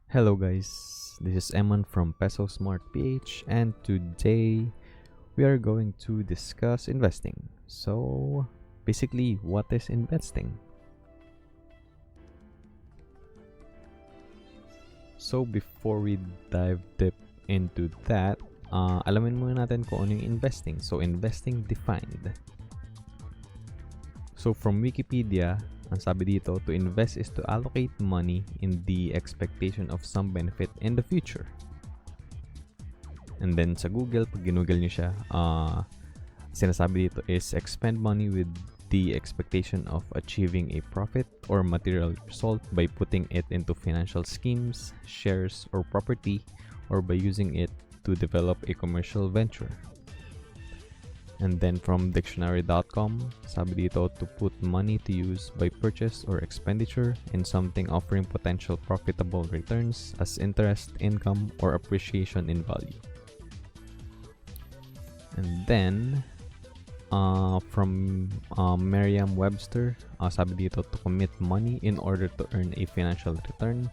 Hello guys, this is Eman from Peso Smart PH, and today we are going to discuss investing. So basically, what is investing? So before we dive deep into that, alamin muna natin kung ano yung investing. So investing defined. So from Wikipedia, ang sabi dito, to invest is to allocate money in the expectation of some benefit in the future. And then sa Google, pag ginugol nyo siya, sinasabi dito is expend money with the expectation of achieving a profit or material result by putting it into financial schemes, shares, or property, or by using it to develop a commercial venture. And then from dictionary.com, sabi dito, to put money to use by purchase or expenditure in something offering potential profitable returns as interest, income, or appreciation in value. And then from Merriam-Webster, sabi dito, to commit money in order to earn a financial return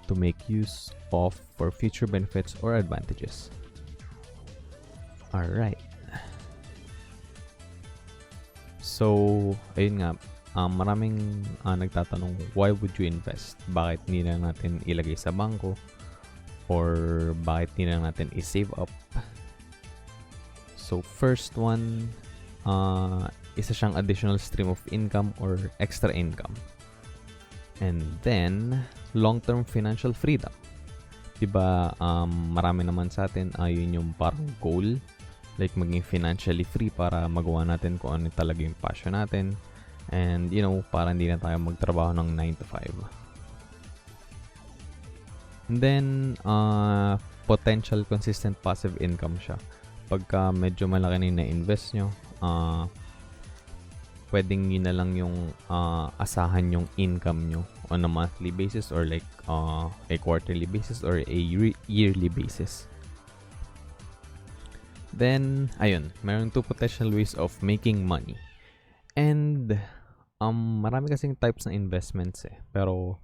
to make use of for future benefits or advantages. Alright. So, ayun nga, maraming nagtatanong, why would you invest? Bakit hindi na natin ilagay sa bangko? Or bakit hindi na natin i-save up? So, first one, isa siyang additional stream of income or extra income. And then, long-term financial freedom. Diba, marami naman sa atin, yun yung parang goal. Like maging financially free para magawa natin kung ano talaga yung passion natin. And para hindi na tayo magtrabaho ng 9 to 5. And then, potential consistent passive income siya. Pagka medyo malaki na na-invest nyo, pwedeng yun na lang yung asahan yung income nyo on a monthly basis or like a quarterly basis or a yearly basis. Then, ayun, meron two potential ways of making money. And, marami kasing types ng investments eh. Pero,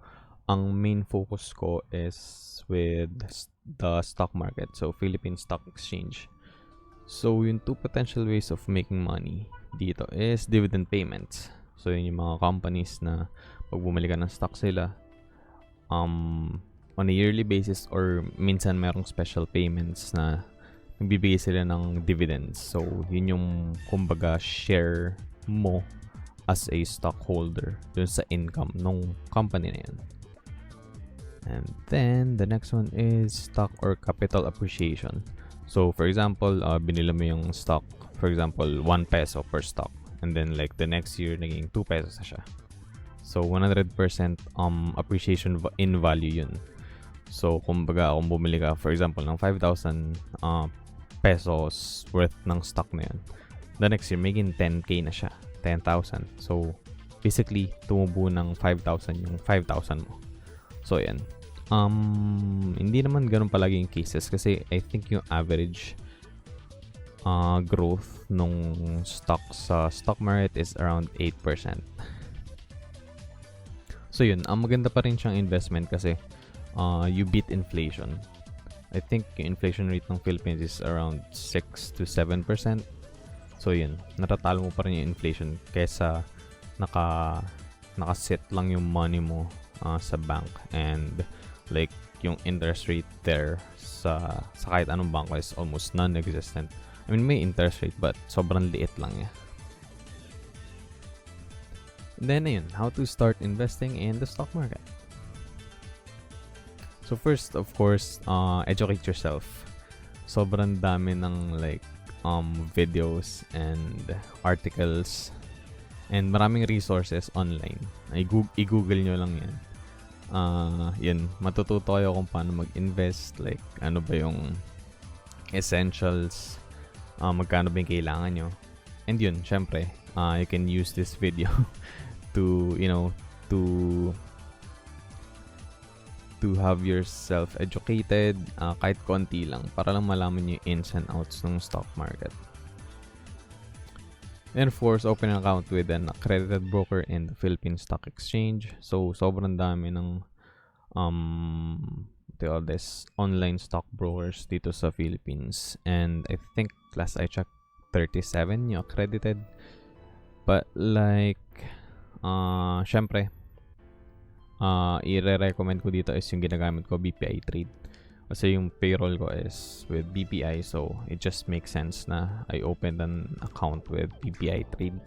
ang main focus ko is with the stock market. So, Philippine Stock Exchange. So, yung two potential ways of making money dito is dividend payments. So, yun yung mga companies na pag bumili ka ng stock sila, on a yearly basis or minsan merong special payments na nagbibigay sila ng dividends. So, yun yung kumbaga share mo as a stockholder dun sa income ng company na yun. And then, the next one is stock or capital appreciation. So, for example, binila mo yung stock, for example, 1 peso per stock. And then, like, the next year, naging 2 pesos na siya. So, 100% appreciation in value yun. So, kumbaga, kung bumili ka, for example, ng 5,000 pesos worth ng stock na yun, the next year, maging 10k na siya. 10,000. So, basically, tumubo ng 5,000 yung 5,000 mo. So, yan. Hindi naman ganun palagi yung cases kasi I think yung average growth nung stock sa stock market is around 8%. So, yun. Maganda pa rin siyang investment kasi you beat inflation. I think yung inflation rate ng Philippines is around 6 to 7%. So, yun. Natatalo mo pa rin yung inflation kaysa nakaset lang yung money mo sa bank. And, like, yung interest rate there sa kahit anong banko is almost non-existent. I mean, may interest rate but sobrang liit lang niya. Then, ayun. How to start investing in the stock market. So first, of course, educate yourself. Sobrang dami ng like videos and articles and maraming resources online. I-google nyo lang yan. Yun, matututo kayo kung paano mag-invest, like ano ba yung essentials, magkano ba yung kailangan nyo. And yun, syempre, you can use this video to have yourself educated kahit konti lang para lang malaman yung ins and outs ng stock market. And of course, open an account with an accredited broker in the Philippine Stock Exchange. So, sobrang dami ng to all this online stockbrokers dito sa Philippines. And I think last I checked, 37 yung accredited. But like, syempre, i-recommend ko dito is yung ginagamit ko, BPI Trade. Kasi yung payroll ko is with BPI, so it just makes sense na I opened an account with BPI Trade.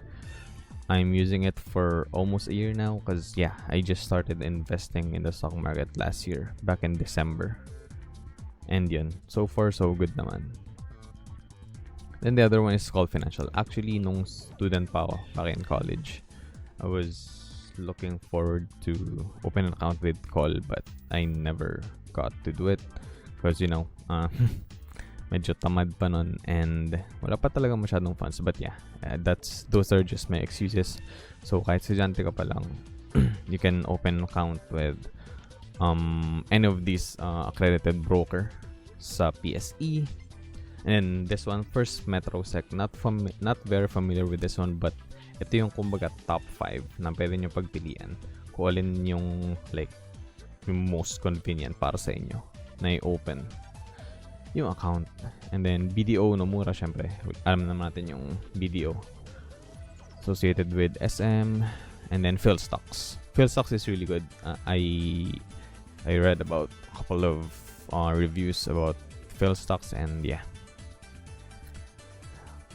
I'm using it for almost a year now because yeah, I just started investing in the stock market last year, back in December. And yun, so far so good naman. Then the other one is called Financial. Actually, nung student pa ako back in college, I was looking forward to open an account with Call, but I never got to do it because you know, medyo tamad pa nun and wala pa talaga masyadong funds. But yeah, those are just my excuses. So kahit estudyante ka pa lang, you can open an account with any of these accredited broker sa PSE. And this one, First Metrosec, not very familiar with this one, but ito yung kumbaga top 5 na pwede nyo pagpilian kung alin yung like yung most convenient para sa inyo na i-open yung account. And then BDO, no, mura syempre. Alam naman natin yung BDO associated with SM. And then PhilStocks. PhilStocks is really good. I read about a couple of reviews about PhilStocks, and yeah,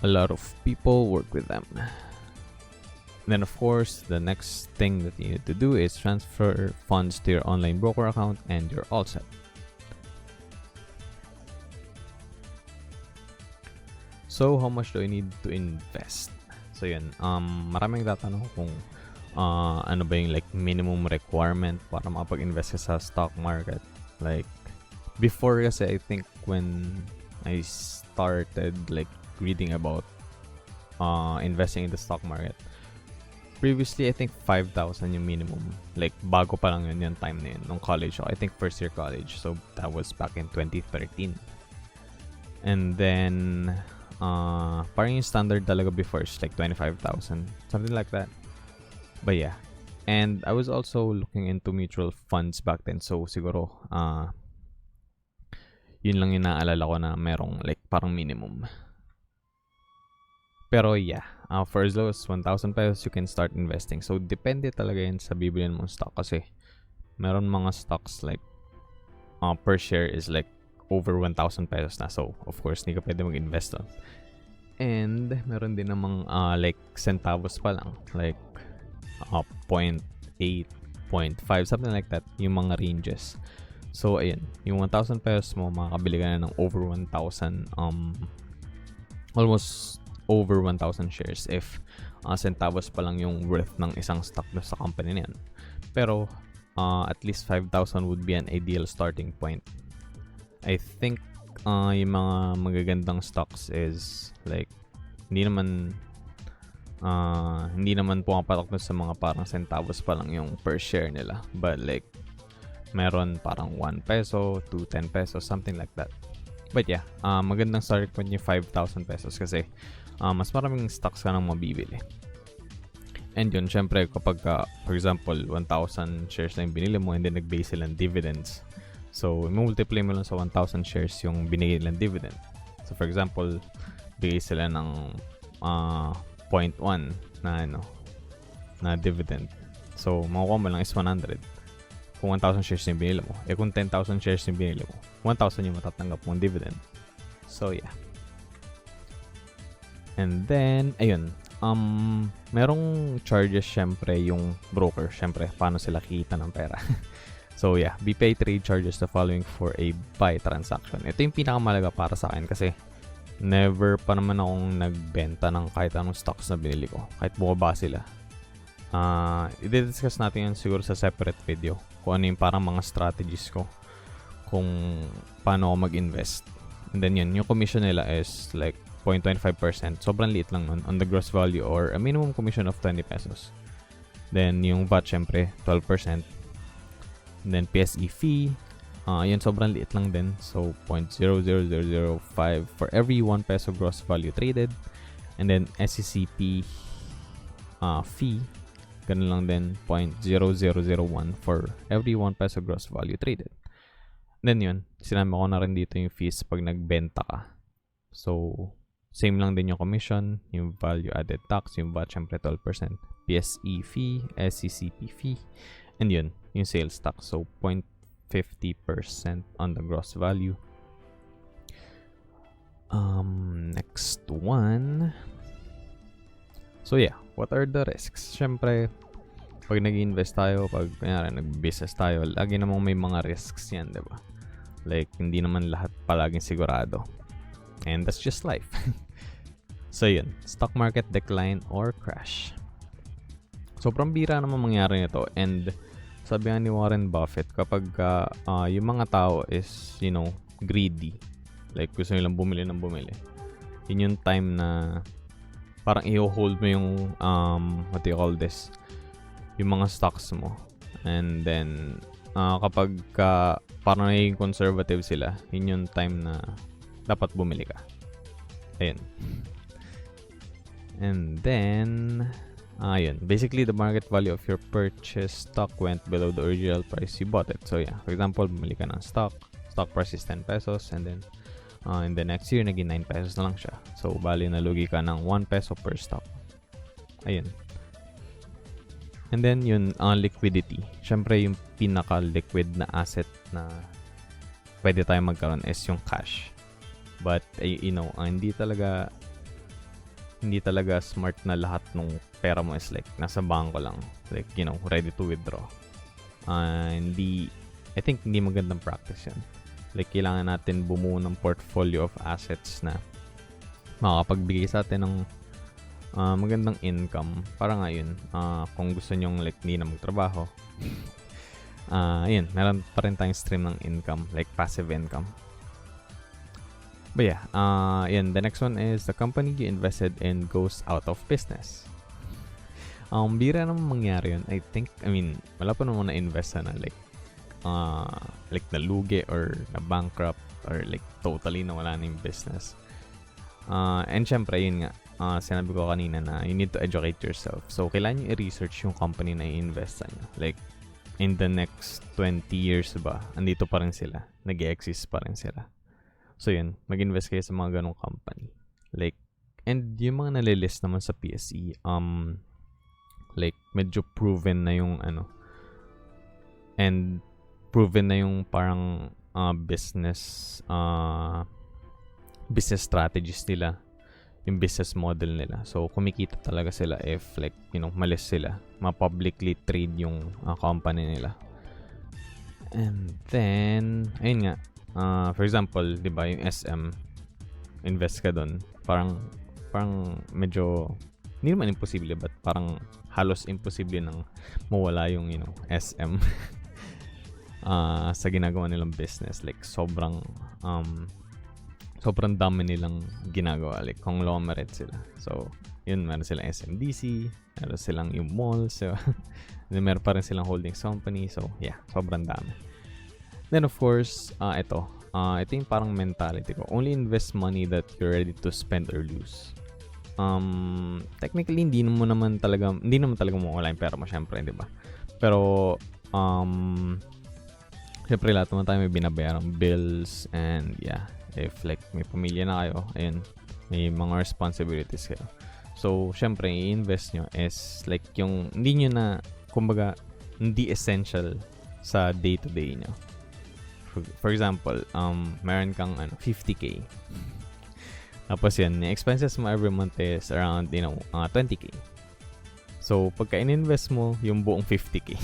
a lot of people work with them. Then of course, the next thing that you need to do is transfer funds to your online broker account and you're all set. So, how much do I need to invest? So, yun. Maraming tatanong kung ano ba yung like minimum requirement para makapag-invest ka sa stock market. Like, before kasi I think when I started like reading about investing in the stock market, previously I think 5,000 yung minimum. Like, bago pa lang yun yung time na yun nung college. So, I think first year college. So, that was back in 2013. And then parang yung standard talaga before is like 25,000, something like that. But yeah, and I was also looking into mutual funds back then, so siguro yun lang yung naalala ko na merong like parang minimum. Pero yeah, for as low as 1,000 pesos you can start investing. So depende talaga yun sa bibilin mong stock kasi meron mga stocks like per share is like over 1,000 pesos na. So, of course, hindi ka pwede mag-invest doon. And, meron din namang like centavos pa lang. Like, 0.8, 0.5, something like that. Yung mga ranges. So, ayun. Yung 1,000 pesos mo, makakabili ka na ng over 1,000, almost over 1,000 shares if centavos pa lang yung worth ng isang stock na sa company na yan. Pero, at least 5,000 would be an ideal starting point. I think yung mga magagandang stocks is like hindi naman pumapatak na sa mga parang centavos pa lang yung per share nila, but like meron parang 1 peso to 10 pesos, something like that. But yeah, magandang starting point yung 5,000 pesos kasi mas maraming stocks ka nang mabibili. And yun, syempre kapag for example 1,000 shares na yung binili mo and then nag-base sila ng dividends, so multiply mo lang sa 1,000 shares yung binigay nilang dividend. So for example, bigay sila ng 0.1 na dividend. So makukuha mo lang is 100 kung 1,000 shares yung binili mo. Kung 10,000 shares yung binili mo, 1,000 yung matatanggap mong dividend. So yeah. And then ayun, merong charges syempre yung broker. Syempre paano sila kita ng pera. So yeah, BPI Trade charges the following for a buy transaction. Ito yung pinakamalaga para sa akin kasi never pa naman akong nagbenta ng kahit anong stocks na binili ko. Kahit bumaba sila. I-discuss natin yun siguro sa separate video. Kung ano yung parang mga strategies ko. Kung paano ako mag-invest. And then yun, yung commission nila is like 0.25%. Sobrang liit lang nun on the gross value or a minimum commission of 20 pesos. Then yung VAT syempre, 12%. And then PSE fee, yun sobrang liit lang din. So 0.00005 for every 1 peso gross value traded. And then SCCP fee, ganun lang din, 0.0001 for every 1 peso gross value traded. Then yun, sinama ko na rin dito yung fees pag nagbenta ka. So, same lang din yung commission, yung value added tax, yung VAT, syempre 12%, PSE fee, SCCP fee, and yun, yung sales tax. So, 0.50% on the gross value. Next one. So yeah, what are the risks? Syempre, pag nag-invest tayo, pag kanyari nag-business tayo, lagi namang may mga risks yan, di ba? Like, hindi naman lahat palaging sigurado. And that's just life. So yun, stock market decline or crash. Sobrang bira naman mangyari nito. And sabi nga ni Warren Buffett, kapag yung mga tao is, greedy, like gusto nilang bumili ng bumili, yun yung time na parang i-hold mo yung, what do you call this, yung mga stocks mo. And then, kapag parang naging conservative sila, yun yung time na dapat bumili ka. Ayun. And then, yun. Basically, the market value of your purchase stock went below the original price you bought it. So yeah, for example, bumili ka ng stock price is 10 pesos, and then in the next year, naging 9 pesos na lang siya. So, bali nalugi ka ng 1 peso per stock. Ayun. And then, yun, liquidity. Syempre, yung pinaka-liquid na asset na pwede tayo magkaroon is yung cash. But, hindi talaga smart na lahat ng pera mo is like, nasa bangko lang. Like, ready to withdraw. I think hindi magandang practice yan. Like, kailangan natin bumuo ng portfolio of assets na makakapagbigay sa atin ng magandang income. Para nga yun, kung gusto nyong like, hindi na magtrabaho, yun, meron pa rin tayong stream ng income, like passive income. But yeah, yun, the next one is the company you invested in goes out of business. Bira naman mangyari yun. Wala pa naman na-invest na like nalugi or na bankrupt or like totally nawala na yung business. And syempre yun nga, sinabi ko kanina na you need to educate yourself. So kailangan nyo i-research yung company na i-invest nyo. Like in the next 20 years ba, andito pa rin sila, nag-exist pa rin sila. So yun, mag-invest kayo sa mga ganong company. Like, and yung mga nalilist naman sa PSE, like medyo proven na yung and proven na yung parang business strategies nila, yung business model nila. So kumikita talaga sila if like malis sila, ma-publicly trade yung company nila. And then ayun nga, for example, 'di ba yung SM, invest ka doon, parang medyo hindi naman imposible, but parang halos imposible nang mawala yung SM sa ginagawa nilang business. Like sobrang dami nilang ginagawa, like conglomerate sila. So yun, meron silang SMDC, meron silang yung malls, so, meron pa rin silang holdings company. So yeah, sobrang dami. Then of course, ito yung parang mentality ko, only invest money that you're ready to spend or lose. Technically hindi naman talaga mawala yung pera mo, syempre, di ba? Pero syempre lahat naman tayo may binabayarang bills, and yeah, if like may pamilya na kayo, ayun, may mga responsibilities kayo. So syempre i-invest nyo is like yung hindi nyo na, kumbaga, hindi essential sa day to day nyo. For example, meron kang 50k. Tapos yan, yung expenses mo every month is around 20k. So pagka in-invest mo yung buong 50k,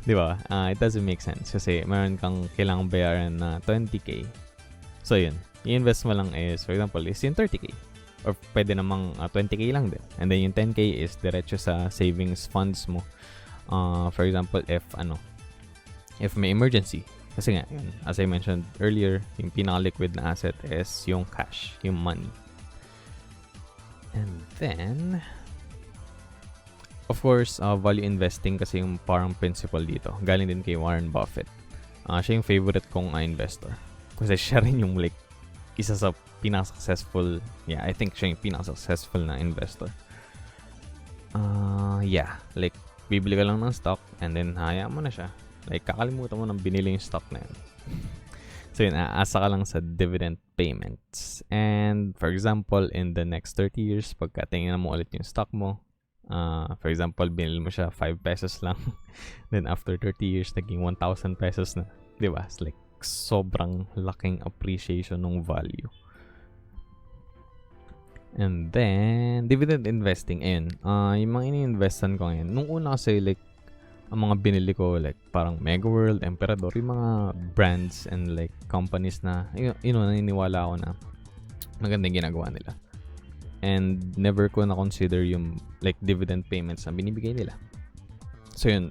di ba? It doesn't make sense kasi meron kang kailangang bayaran na 20k. So yun, i-invest mo lang is, for example, is yung 30k. Or pwede namang 20k lang din. And then yung 10k is diretso sa savings funds mo. For example, if may emergency. Kasi nga, yun, as I mentioned earlier, yung pinaka-liquid na asset is yung cash, yung money. And then, of course, value investing kasi yung parang principle dito. Galing din kay Warren Buffett. Siya yung favorite kong investor. Kasi siya rin yung like, isa sa pinaka-successful, I think siya yung pinaka-successful na investor. Like, bibili ka lang ng stock and then hayaan mo na siya. Like, kakalimutan mo nang binili yung stock na yun. So yun, aasa ka lang sa dividend payments. And for example, in the next 30 years, pagka tingnan mo ulit yung stock mo, for example, binili mo siya 5 pesos lang. Then after 30 years, naging 1,000 pesos na. Di ba? It's like sobrang laking appreciation ng value. And then, dividend investing. Ayun, yung mga ini-investan ko ngayon. Nung una kasi, like, ang mga binili ko, like, parang Mega World, Emperador, yung mga brands and, like, companies na, naniniwala ako na magandang ginagawa nila. And never ko na-consider yung, like, dividend payments na binibigay nila. So, yun,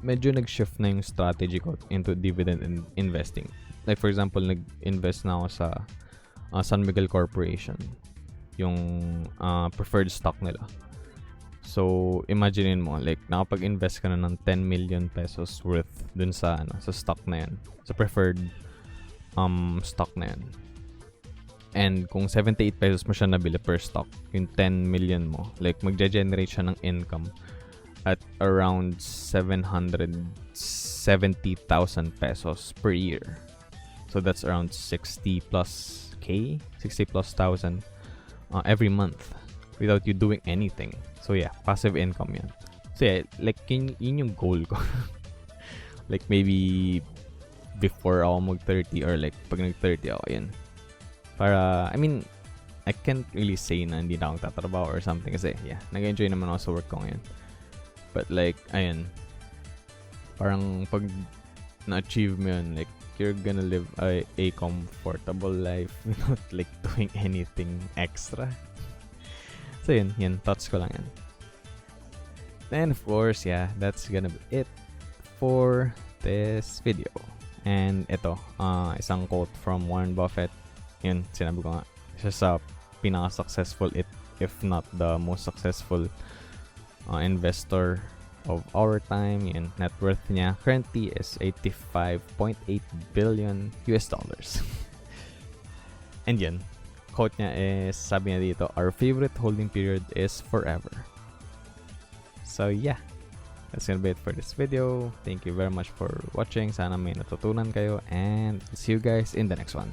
medyo nag-shift na yung strategy ko into dividend investing. Like, for example, nag-invest na ako sa San Miguel Corporation, yung preferred stock nila. So, imaginein mo, like, nakapag-invest ka na ng 10 million pesos worth dun sa, sa stock na yan. Sa preferred stock na yan. And kung 78 pesos mo siya nabili per stock, yung 10 million mo, like, magge-generate siya ng income at around 770,000 pesos per year. So, that's around 60 plus K, 60 plus thousand every month without you doing anything. So yeah, passive income yan. So yeah, like yun yung goal ko. Like maybe before ako mag-30 or like pag nag-30 ako, yun. Para, I mean, I can't really say na hindi na akong tatrabaho or something kasi yeah, nag-enjoy naman ako sa work ko ngayon. But like, ayun, parang pag na-achieve mo yun, like, you're gonna live a comfortable life without like doing anything extra. So yun, thoughts ko lang yan. And of course, yeah, that's gonna be it for this video. And ito, isang quote from Warren Buffett. Yun, sinabi ko nga, siya sa pinaka-successful, if not the most successful investor of our time. Yun, net worth niya currently is $85.8 billion. And yun, quote niya is, sabi niya dito, our favorite holding period is forever. So yeah, that's gonna be it for this video. Thank you very much for watching. Sana may natutunan kayo and see you guys in the next one.